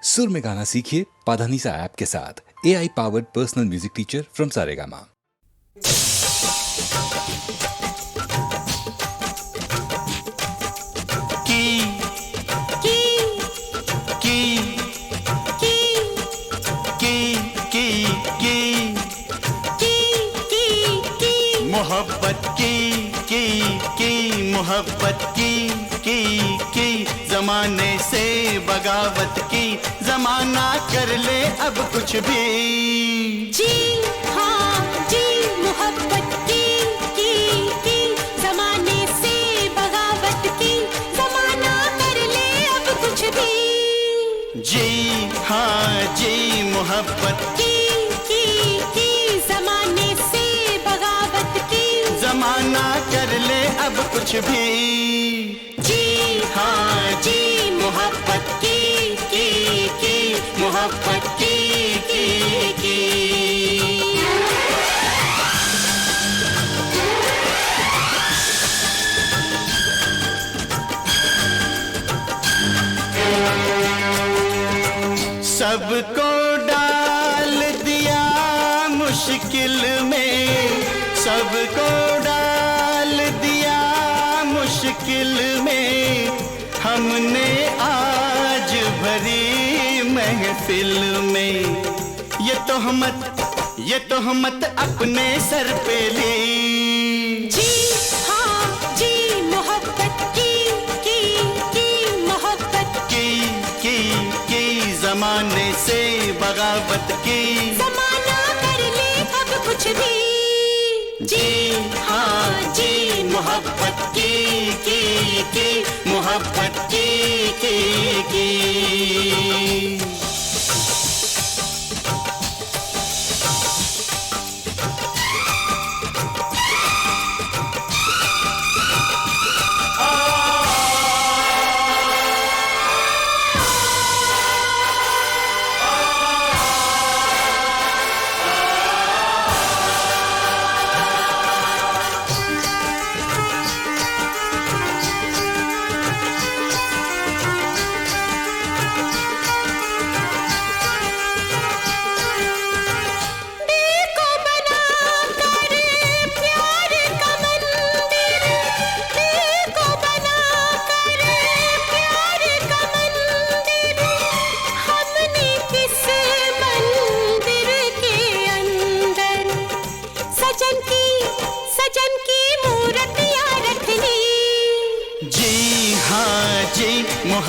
सुर में गाना सीखिए पाधानीसा ऐप के साथ। AI powered personal music teacher from Saregama. मोहब्बत की मोहब्बत की जमाने से बगावत की, जमाना कर ले अब कुछ भी। जी हाँ जी, मोहब्बत की जमाने से बगावत की, जमाना कर ले अब कुछ भी। जी हाँ जी, मोहब्बत की जमाने से बगावत की, जमाना कर ले अब कुछ भी। जी हाँ जी, मोहब्बत की मोहब्बत की सबको डाल दिया मुश्किल में, सबको डाल दिया मुश्किल में, हमने आज भरी महफिल में ये तोहमत अपने सर पे ली। जी हाँ जी, मोहब्बत की मोहब्बत की जमाने से बगावत की, जमाना कर ले अब कुछ भी। जी हाँ जी, मोहब्बत की मोहब्बत की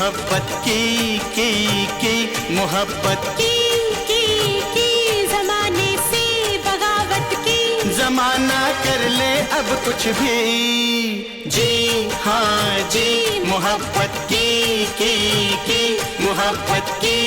मोहब्बत की मोहब्बत की जमाने से बगावत की, जमाना कर ले अब कुछ भी। जी हाँ जी, मोहब्बत की मोहब्बत की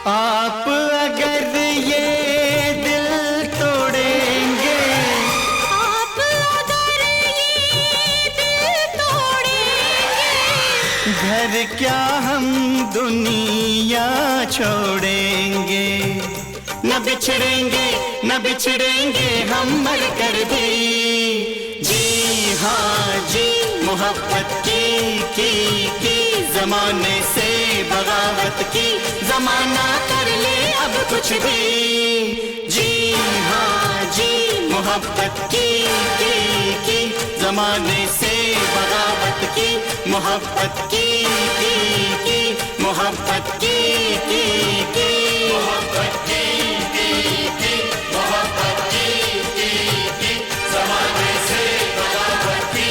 आप अगर ये दिल तोड़ेंगे, आप अगर ये दिल तोड़ेंगे, घर क्या हम दुनिया छोड़ेंगे। न बिछड़ेंगे हम मर कर भी। जी हाँ जी, मोहब्बत की जमाने से बगावत की, जमाना कर ले अब कुछ भी। जी हाँ जी, मोहब्बत की जमाने से बगावत की, मोहब्बत की मोहब्बत की मोहब्बत की मोहब्बत की जमाने से बगावत की,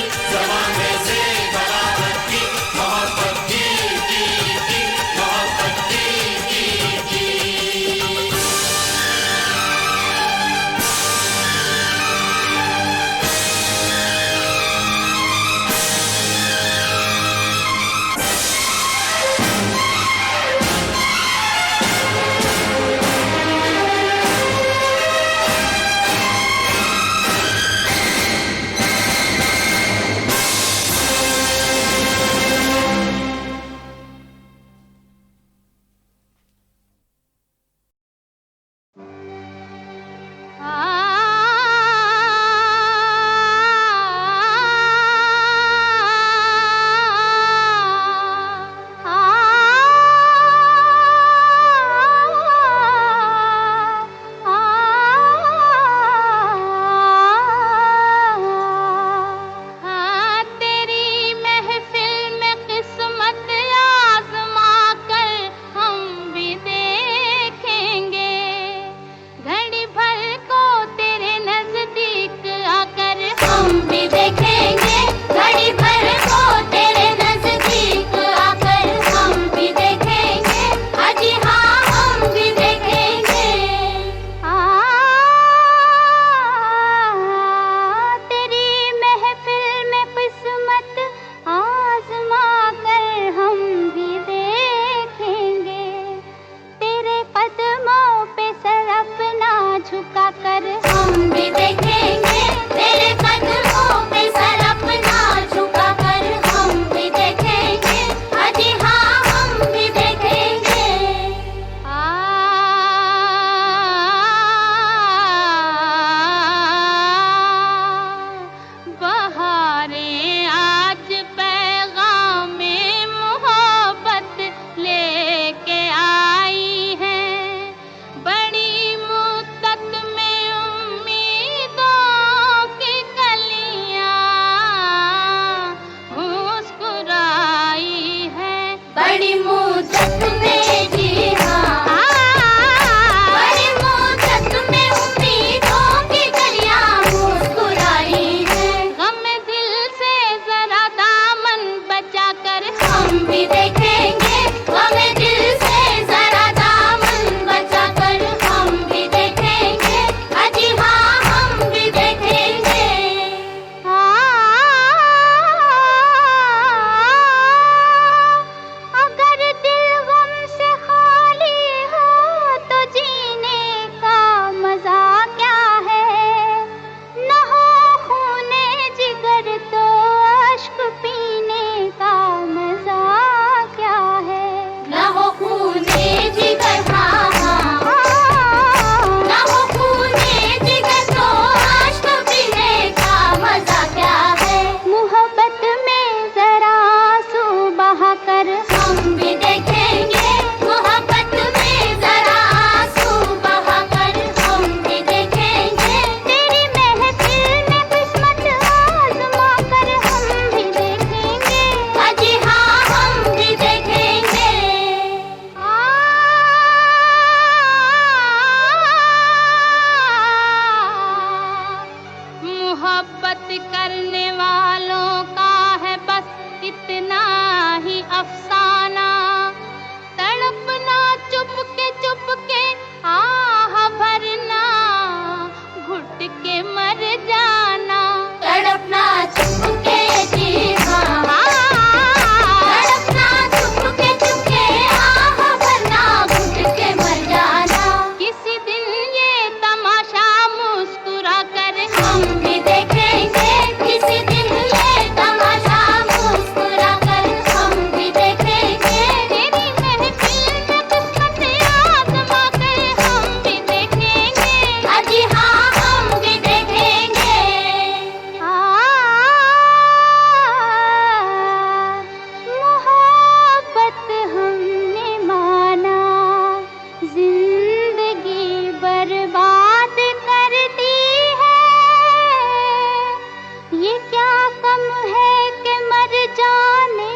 गम है कि मर जाने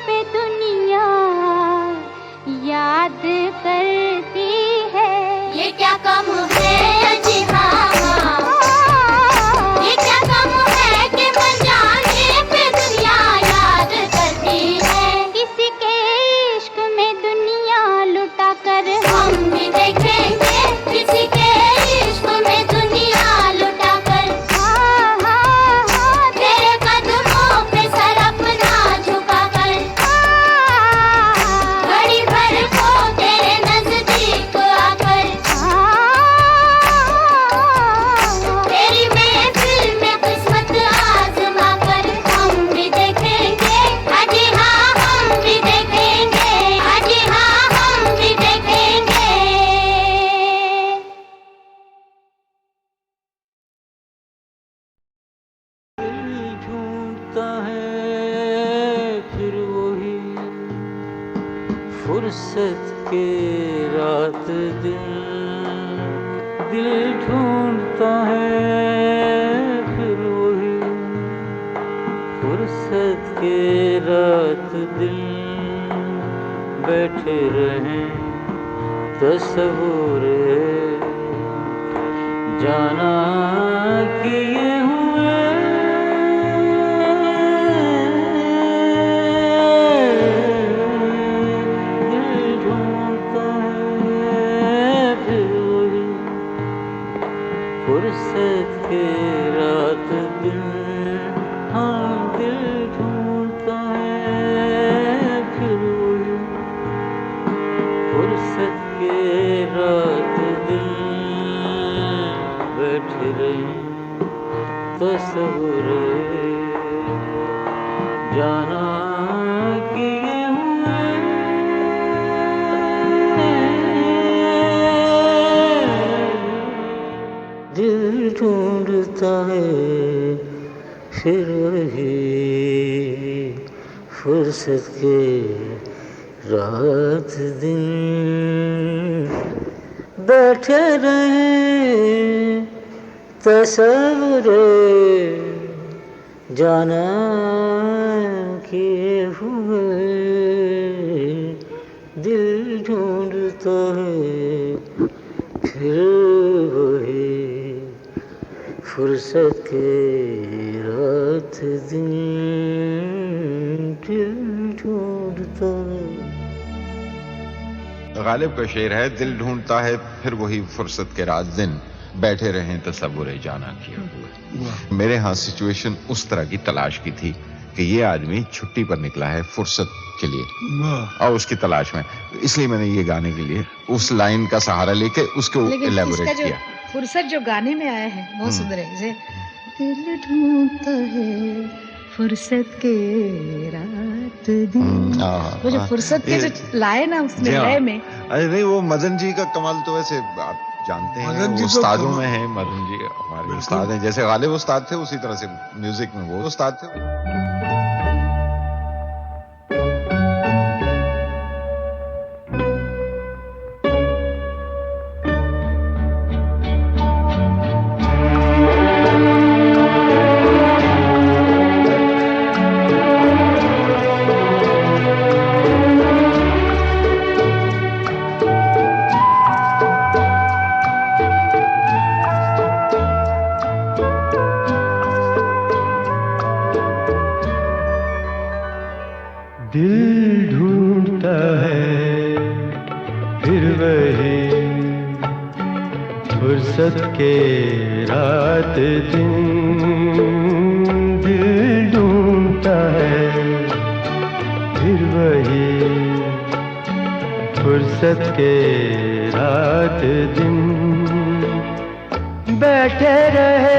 पे दुनिया याद करती है। ये क्या कम है जी हाँ हाँ, ये क्या कम है कि मर जाने पे दुनिया याद करती है। किसी के इश्क में दुनिया लुटा कर हम भी देखेंगे, किसी के इश्क में दुनिया लुटा कर। हाँ हाँ हाँ, तेरे कदमों पे सर अपना झुका कर। घड़ी भर को तेरे नजदीक आकर। तेरी महफिल में किस्मत आजमा कर हम भी देखेंगे, अजी हाँ हम भी देखेंगे, अजी हाँ हम भी देखेंगे। ढूंढता है फिर वही फुर्सत के रात दिन, दिल ढूंढता है फिर वही फुर्सत के रात दिन, बैठे रहें तस्वुर जाना किए हुए। दिल ढूंढता है फिर वही फुर्सत के रात दिन, हाँ दिल ढूंढता है फिर वही फुर्सत के रात दिन, बैठे रहे तस्वुर जाना किए हुए। दिल ढूंढता है फिर वही फुर्सत के रात दिन, बैठे रहे तस्वुर जाना किए हुए। दिल ढूंढता है फिर वही फुर्सत के रात दिन, दिल ढूंढता है। गालिब का शेर है, दिल ढूंढता है फिर वही फुर्सत के रात दिन, बैठे रहें तसव्वुर जाना किए हुए। मेरे यहाँ सिचुएशन उस तरह की तलाश की थी कि ये आदमी छुट्टी पर निकला है फुर्सत के लिए और उसकी तलाश में, इसलिए मैंने ये गाने के लिए उस लाइन का सहारा लेके उसको इलेबोरेट किया। फुर्सत जो गाने में आया है बहुत सुंदर है। जैसे दिल ढूंढता है फुर्सत के रात दिन, वो जो फुर्सत के जो लाए ना उसमें लय में। अरे नहीं, वो मदन जी का कमाल तो वैसे आप जानते हैं, वो उस्तादों में है। मदन जी हमारे उस्ताद हैं, जैसे गालिब उस्ताद थे उसी तरह से म्यूजिक में वो उस्ताद थे। दिल ढूंढता है फिर वही फुर्सत के रात दिन, दिल ढूंढता है फिर वही फुर्सत के रात दिन, बैठे रहे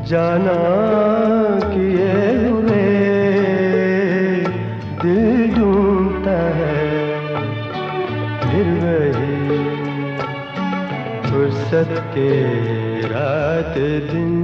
जाना किए हुए। दिल ढूंढता है फिर वही फुर्सत के रात दिन।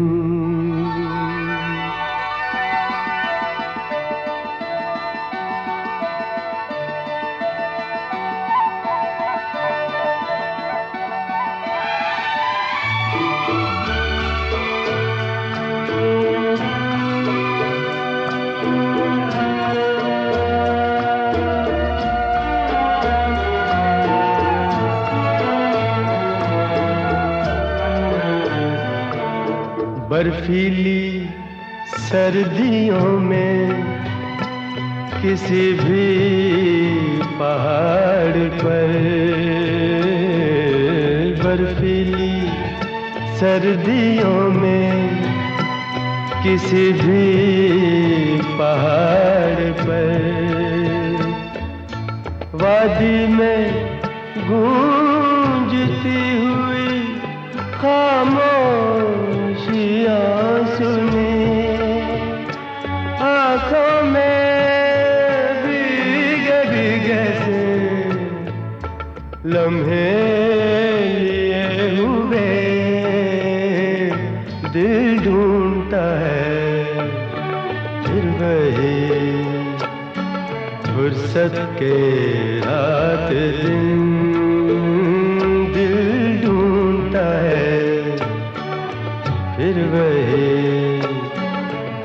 बर्फीली सर्दियों में किसी भी पहाड़ पर, बर्फीली सर्दियों में किसी भी पहाड़ पर, वादी में गूंजती हुई खामोशियां सुनी, आंखों में भीगे भीगे से लम्हे लिए हुए, दिल ढूंढता है फिर वही फुर्सत के रात दिन, दिल ढूंढता है फिर वही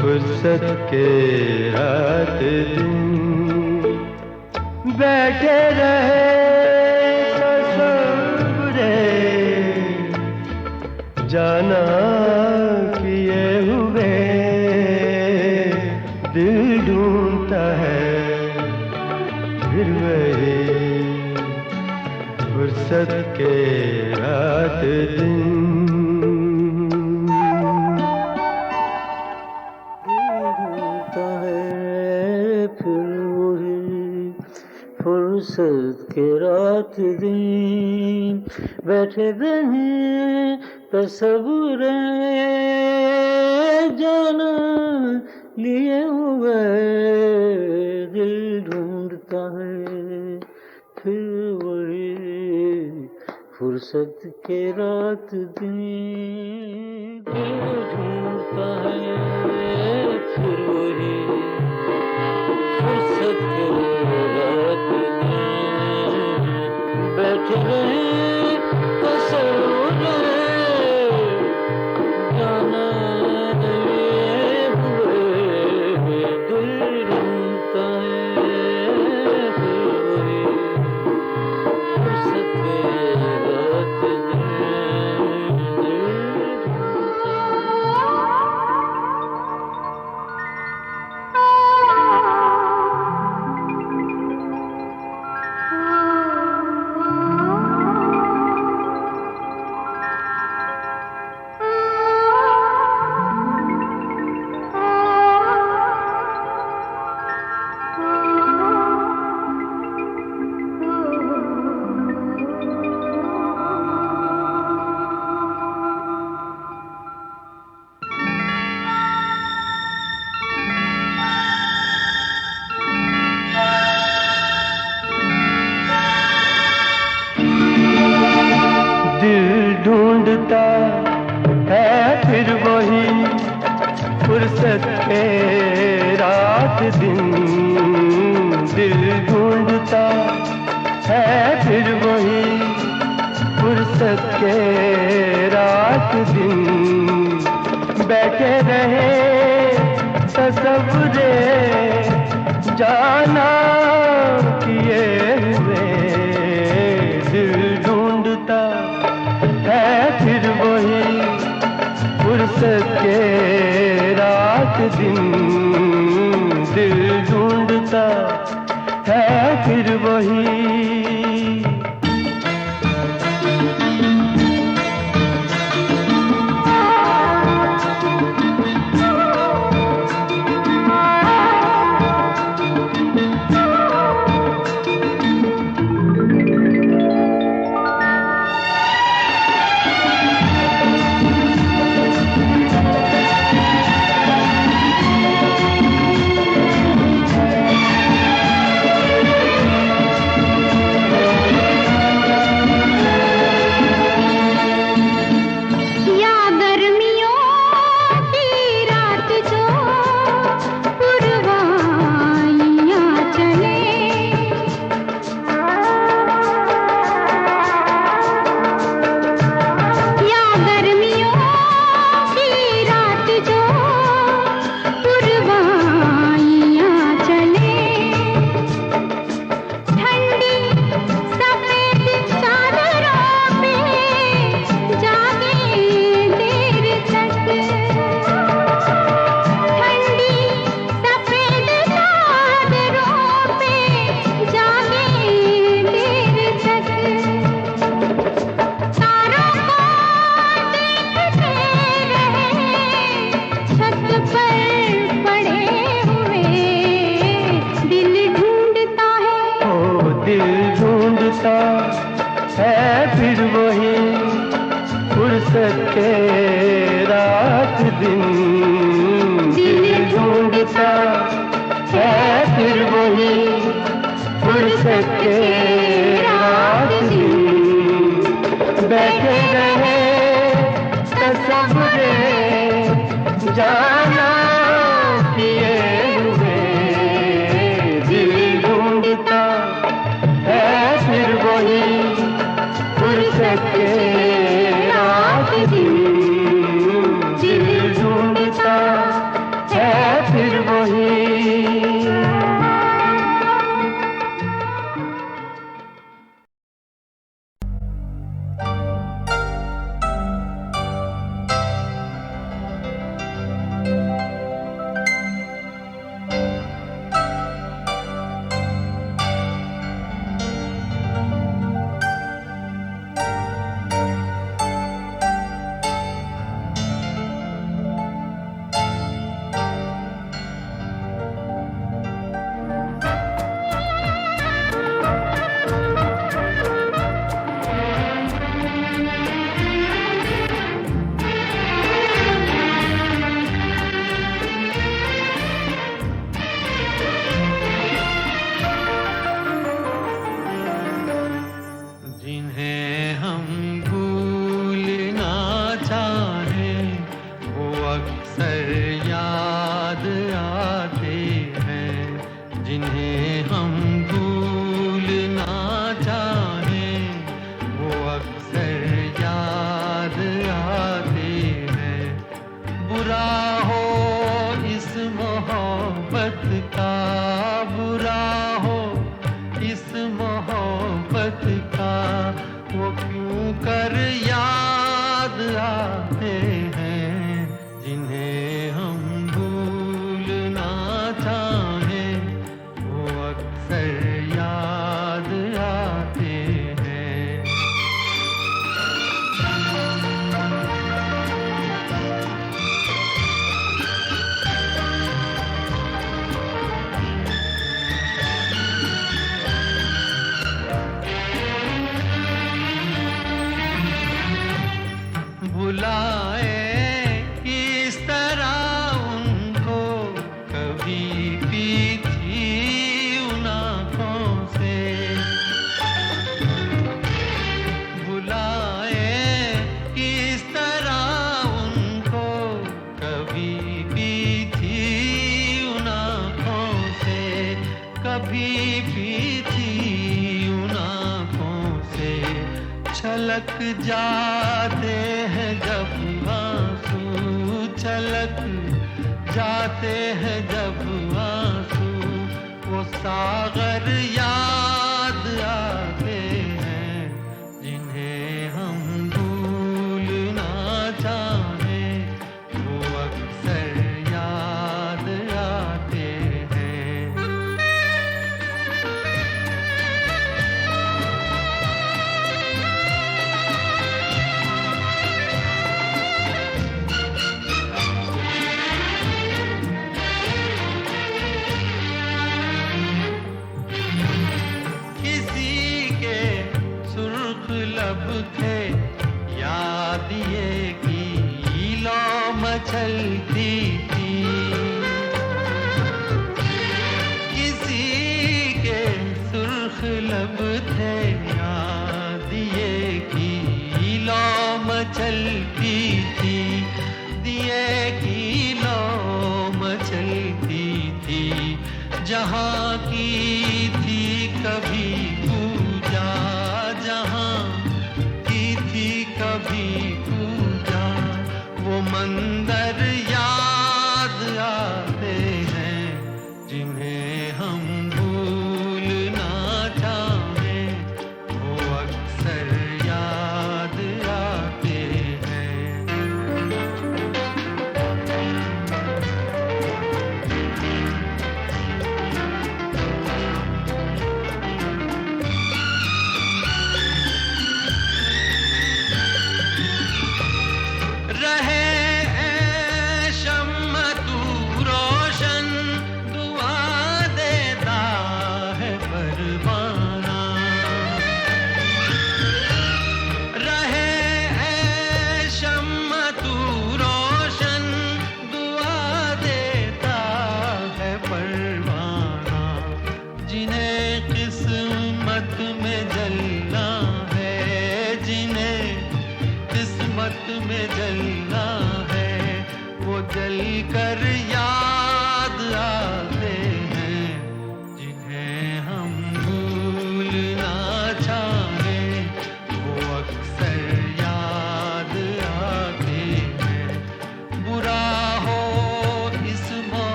फुर्सत के रात दिन, बैठे रहे तसव्वुरे जाना किए हुए, दिल ढूंढता है फिर वही फुर्सत के रात दिन, ढूंढता है फिर वही फुर्सत के रात दिन, बैठे रहे तसव्वुरे जाना लिए हुए, दिल ढूंढता है फिर वही फुर्सत के रात दिन, दिल ढूंढता है फिर वही फुर्सत के रात दिन, बैठे रहे तसव्वुरे जाना लिए हुए, दिल ढूंढता है फिर वही फुर्सत के रात दिन, दिल ढूंढता ढूंढता है फिर वही फुर्सत के रात दिन, दिल ढूंढता है फिर वही फुर्सत के रात दिन, बैठे रहे तसव्वुरे जाना किए हुए, दिल ढूंढता है फिर वही फुर्सत के रात दिन, दिल ढूंढता है फिर वही। के रात दिन दिल ढूंढता है फिर वही फुर्सत के रात दिन बैठे रहे तसव्वुरे जाना किए हुए दिल ढूंढता है फिर वही फुर्सत के रात दिन दिल ढूंढता है फिर वही। छलक जाते हैं जब आंसू, छलक जाते हैं जब आंसू, वो सागर याद आते हैं जिन्हें हम भूलना चाहें, वो अक्सर याद आते हैं। लब थे याद ये की लो मचलती थी, किसी के सुर्ख लब थे याद ये की लो मचलती थी, दिए की लो मचलती थी, जहाँ की थी कभी पूजा, जहाँ कभी पूजा, वो मंदिर याद आते हैं जिन्हें हम भूलना चाहें, वो अक्सर याद आते हैं। रहे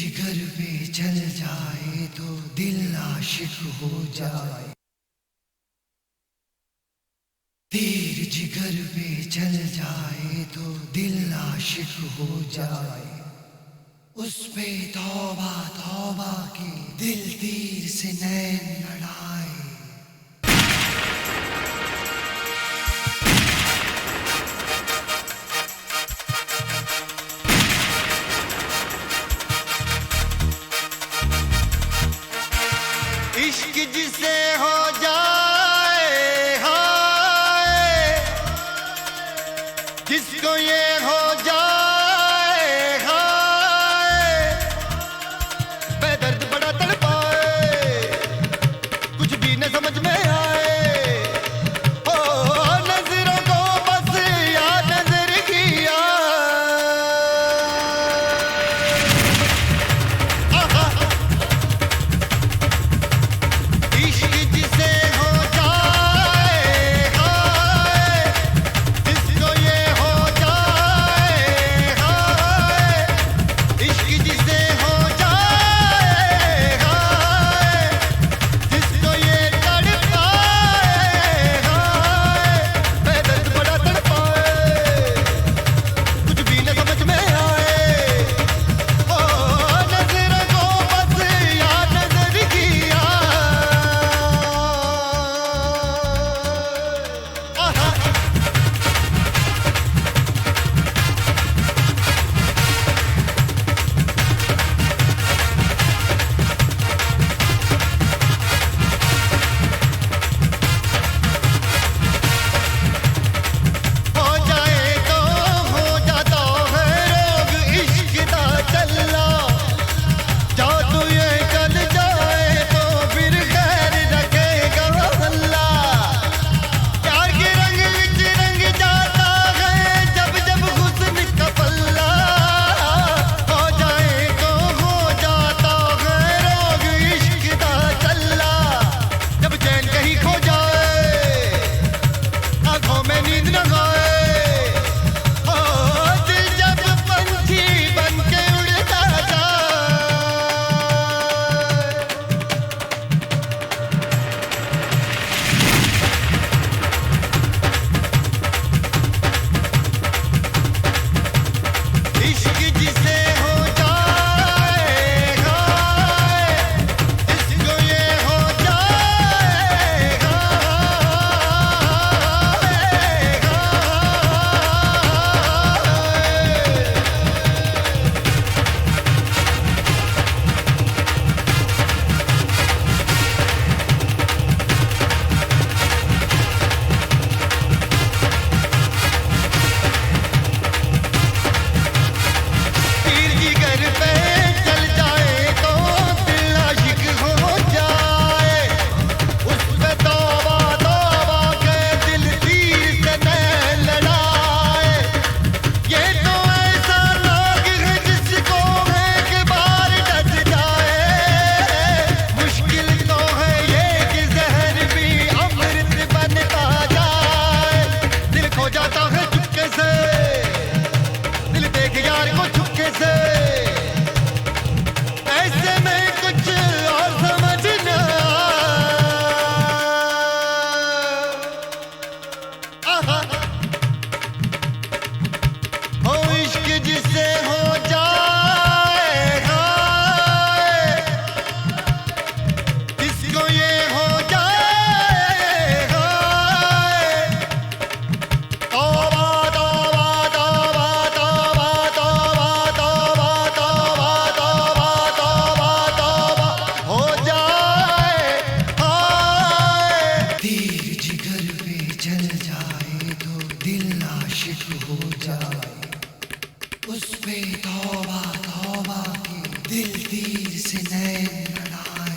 जिगर पे चल जाए तो दिल आशिक हो जाए, तीर जिगर पे चल जाए तो दिल आशिक हो जाए, उस पे तौबा तौबा के दिल तीर से नैन लड़ाए। इश्क जिसे हो जाए हाय, जिसको ये हो जाए हाय, बेदर्द बड़ा तड़पाए, कुछ भी न समझ में आए, ओ नजरों को बस या नजर किया। इश्क जिसे हो जाए हाय, जिसको ये हो जाए हाय, इश्क जिसे हो जाए हाय, जिसको ये तड़पाए हाय, बेदर्द बड़ा तड़पाए, कुछ भी न समझ में आए, ओ नजरों को बस या नजर किया। हो जाए तो हो जाता है रोग इश्क दा चल्ला, जादू ये चल जाए तो फिर खैर रखेगा अल्लाह। प्यार के रंग विच रंग जाता है जब जब हुस्न का पल्ला, हो जाए तो हो जाता है रोग इश्क दा चल्ला, जब चैन कहीं खो जाए, आंखों में नींद न आए, ओ दिल जब पंछी बन के उड़ता जाए। इश्क जिसे हो जाए हाय, जिसको ये हो जाए तीर जिगर पे चल जाए तो दिल आशिक हो जाए, उस पे तौबा तौबा के दिल तीर से नैन लड़ाए। ये तो ऐसा नाग है जिसको एक बार डस जाए, मुश्किल तो है ये कि जहर भी अमृत बनता जाए। दिल खो जाता है चुपके से, दिल देख यार को चुपके से, ऐसे में कुछ और समझ न आए। हो इश्क जिसे हो जाए हाय, जिसको ये हो जाए हाय, तौबा तौबा तौबा तौबा तौबा तौबा तौबा तौबा तौबा तौबा हो जाए हाय। तीर जिगर पे चल जाए तो दिल आशिक हो जाए, उस पे तौबा तौबा के दिल तीर से नैन लड़ाए।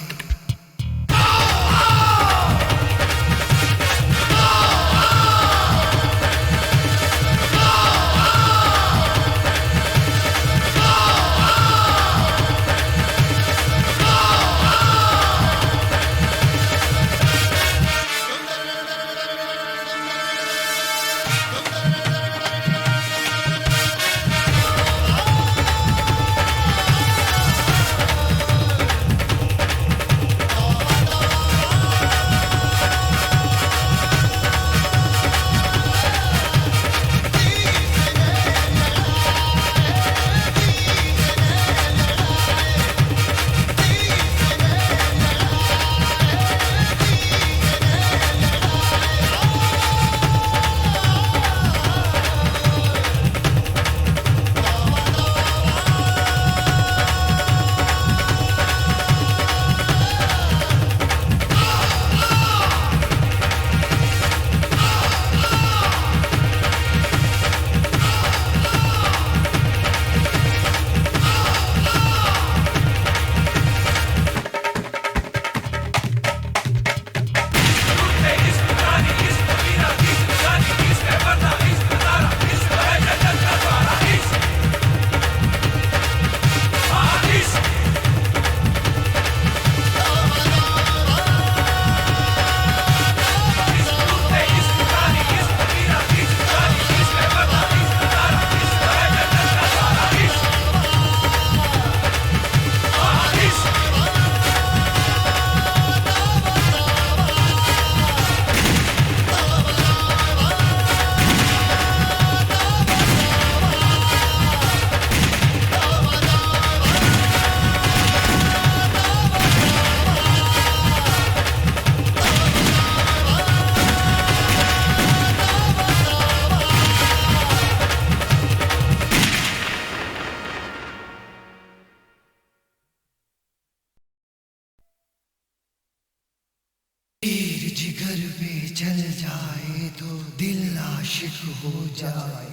चल जाए तो दिल आशिक हो जाए,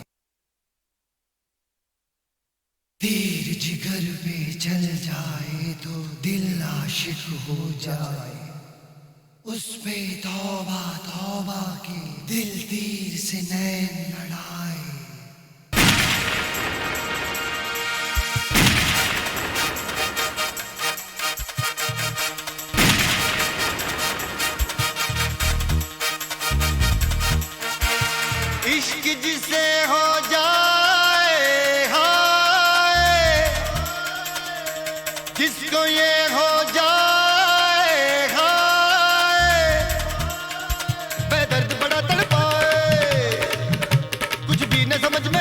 तीर जिगर पे चल जाए तो दिल आशिक हो जाए, उस पे तौबा तौबा के दिल तीर से नैन लड़ाए। इश्क जिसे हो जाए हाय, जिसको ये हो जाए हाय, बेदर्द बड़ा तड़पाए, कुछ भी न समझ में